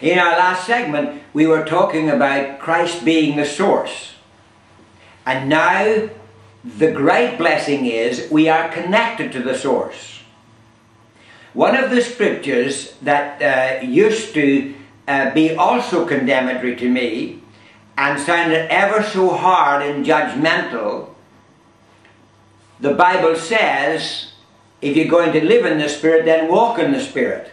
In our last segment, we were talking about Christ being the source. And now, the great blessing is we are connected to the source. One of the scriptures that used to be also condemnatory to me and sounded ever so hard and judgmental, the Bible says, if you're going to live in the Spirit, then walk in the Spirit.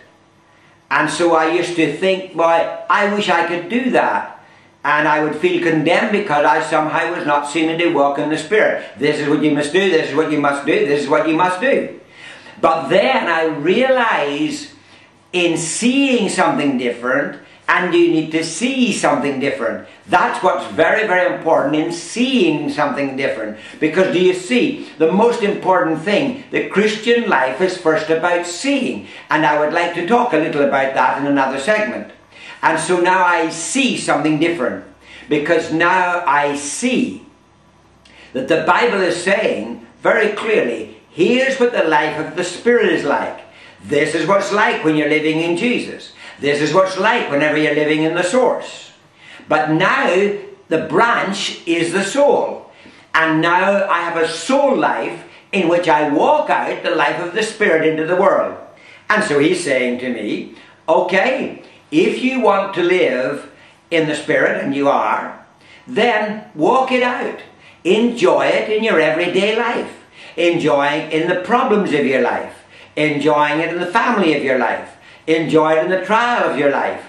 And so I used to think, boy, I wish I could do that. And I would feel condemned because I somehow was not seeming to walk in the Spirit. This is what you must do, this is what you must do, this is what you must do. But then I realized in seeing something different, and you need to see something different. That's what's very, very important, in seeing something different. Because do you see, the most important thing, the Christian life is first about seeing. And I would like to talk a little about that in another segment. And so now I see something different. Because now I see that the Bible is saying very clearly, here's what the life of the Spirit is like. This is what it's like when you're living in Jesus. This is what it's like whenever you're living in the source. But now the branch is the soul. And now I have a soul life in which I walk out the life of the Spirit into the world. And so he's saying to me, okay, if you want to live in the Spirit, and you are, then walk it out. Enjoy it in your everyday life. Enjoy it in the problems of your life. Enjoying it in the family of your life. Enjoy it in the trial of your life.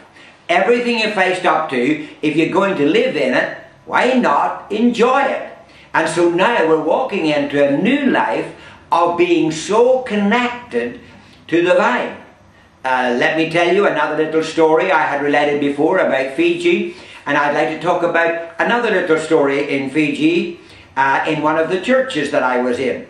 Everything you're faced up to, if you're going to live in it, why not enjoy it? And so now we're walking into a new life of being so connected to the vine. Let me tell you another little story I had related before about Fiji. And I'd like to talk about another little story in Fiji in one of the churches that I was in.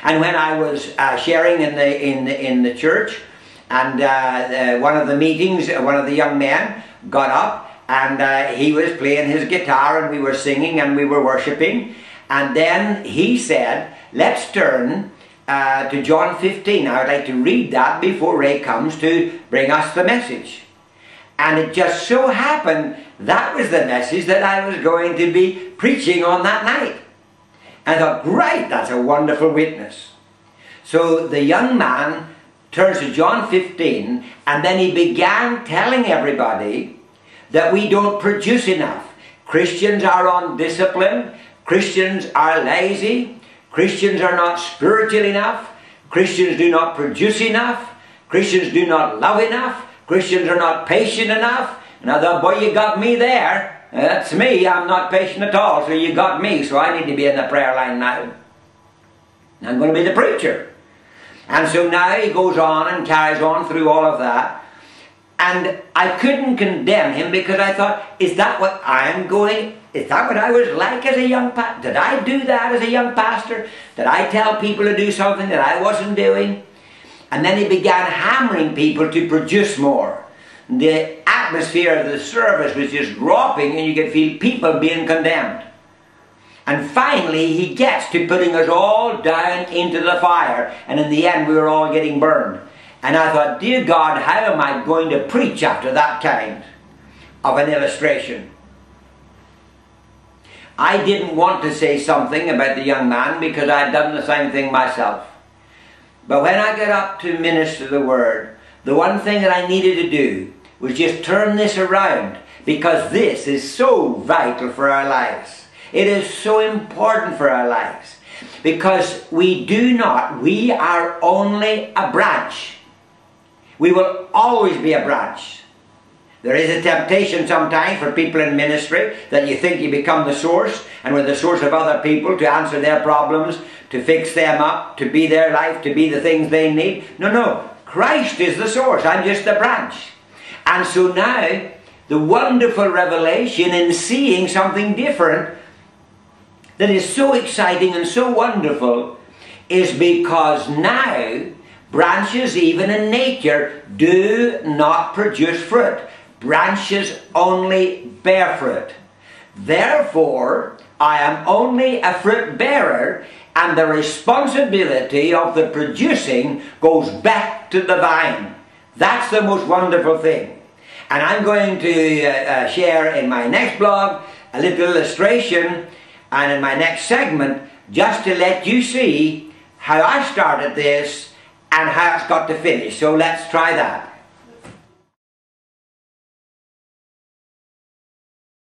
And when I was sharing in the church, and one of the meetings, one of the young men got up and he was playing his guitar and we were singing and we were worshipping. And then he said, let's turn to John 15. I would like to read that before Ray comes to bring us the message. And it just so happened that was the message that I was going to be preaching on that night. And I thought, great, that's a wonderful witness. So the young man turns to John 15, and then he began telling everybody that we don't produce enough. Christians are undisciplined, Christians are lazy, Christians are not spiritual enough, Christians do not produce enough, Christians do not love enough, Christians are not patient enough. And I thought, boy, you got me there. That's me, I'm not patient at all, so you got me, so I need to be in the prayer line now. I'm going to be the preacher. And so now he goes on and carries on through all of that. And I couldn't condemn him because I thought, is that what I'm going, is that what I was like as a young pastor? Did I do that as a young pastor? Did I tell people to do something that I wasn't doing? And then he began hammering people to produce more. The atmosphere of the service was just dropping and you could feel people being condemned. And finally he gets to putting us all down into the fire, and in the end we were all getting burned. And I thought, dear God, how am I going to preach after that kind of an illustration? I didn't want to say something about the young man because I'd done the same thing myself. But when I got up to minister the word, the one thing that I needed to do was just turn this around, because this is so vital for our lives. It is so important for our lives. Because we are only a branch. We will always be a branch. There is a temptation sometimes for people in ministry that you think you become the source, and we're the source of other people to answer their problems, to fix them up, to be their life, to be the things they need. No, no. Christ is the source. I'm just a branch. And so now, the wonderful revelation in seeing something different that is so exciting and so wonderful is because now branches, even in nature, do not produce fruit. Branches only bear fruit. Therefore, I am only a fruit bearer, and the responsibility of the producing goes back to the vine. That's the most wonderful thing. And I'm going to share in my next blog a little illustration, and in my next segment, just to let you see how I started this and how it's got to finish. So let's try that.